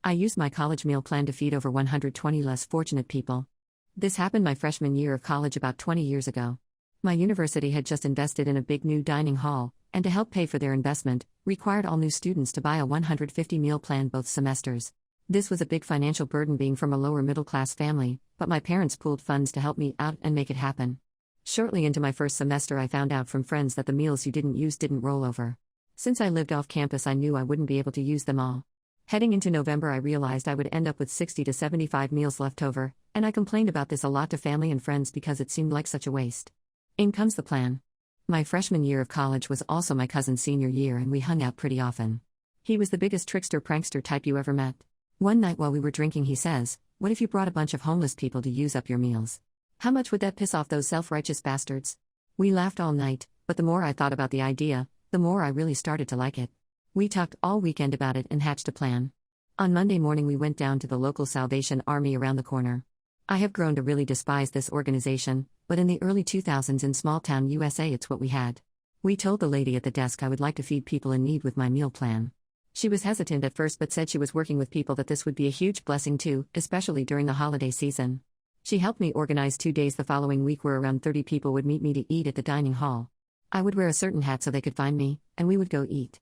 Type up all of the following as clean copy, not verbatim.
I used my college meal plan to feed over 120 less fortunate people. This happened my freshman year of college about 20 years ago. My university had just invested in a big new dining hall, and to help pay for their investment, required all new students to buy a 150 meal plan both semesters. This was a big financial burden being from a lower middle class family, but my parents pooled funds to help me out and make it happen. Shortly into my first semester, I found out from friends that the meals you didn't use didn't roll over. Since I lived off campus, I knew I wouldn't be able to use them all. Heading into November, I realized I would end up with 60 to 75 meals left over, and I complained about this a lot to family and friends because it seemed like such a waste. In comes the plan. My freshman year of college was also my cousin's senior year, and we hung out pretty often. He was the biggest trickster prankster type you ever met. One night while we were drinking, he says, "What if you brought a bunch of homeless people to use up your meals? How much would that piss off those self-righteous bastards?" We laughed all night, but the more I thought about the idea, the more I really started to like it. We talked all weekend about it and hatched a plan. On Monday morning, we went down to the local Salvation Army around the corner. I have grown to really despise this organization, but in the early 2000s in small-town USA, it's what we had. We told the lady at the desk I would like to feed people in need with my meal plan. She was hesitant at first but said she was working with people that this would be a huge blessing to, especially during the holiday season. She helped me organize 2 days the following week where around 30 people would meet me to eat at the dining hall. I would wear a certain hat so they could find me, and we would go eat.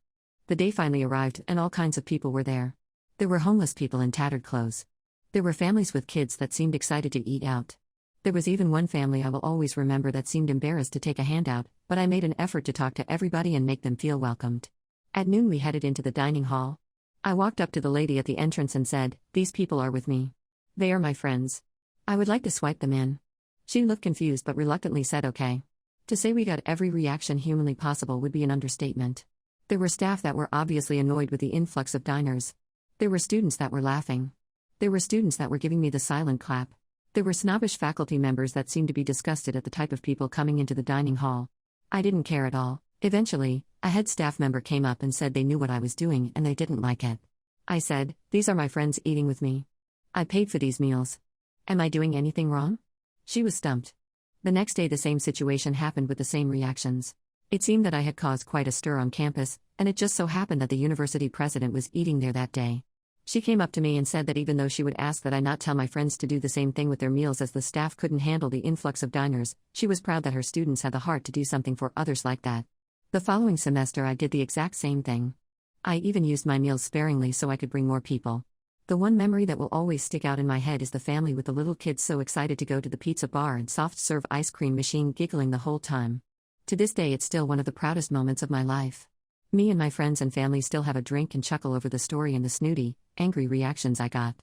The day finally arrived, and all kinds of people were there. There were homeless people in tattered clothes. There were families with kids that seemed excited to eat out. There was even one family I will always remember that seemed embarrassed to take a handout, but I made an effort to talk to everybody and make them feel welcomed. At noon, we headed into the dining hall. I walked up to the lady at the entrance and said, "These people are with me. They are my friends. I would like to swipe them in." She looked confused but reluctantly said okay. To say we got every reaction humanly possible would be an understatement. There were staff that were obviously annoyed with the influx of diners. There were students that were laughing. There were students that were giving me the silent clap. There were snobbish faculty members that seemed to be disgusted at the type of people coming into the dining hall. I didn't care at all. Eventually, a head staff member came up and said they knew what I was doing and they didn't like it. I said, "These are my friends eating with me. I paid for these meals. Am I doing anything wrong?" She was stumped. The next day, the same situation happened with the same reactions. It seemed that I had caused quite a stir on campus, and it just so happened that the university president was eating there that day. She came up to me and said that even though she would ask that I not tell my friends to do the same thing with their meals as the staff couldn't handle the influx of diners, she was proud that her students had the heart to do something for others like that. The following semester, I did the exact same thing. I even used my meals sparingly so I could bring more people. The one memory that will always stick out in my head is the family with the little kids so excited to go to the pizza bar and soft-serve ice cream machine giggling the whole time. To this day, it's still one of the proudest moments of my life. Me and my friends and family still have a drink and chuckle over the story and the snooty, angry reactions I got.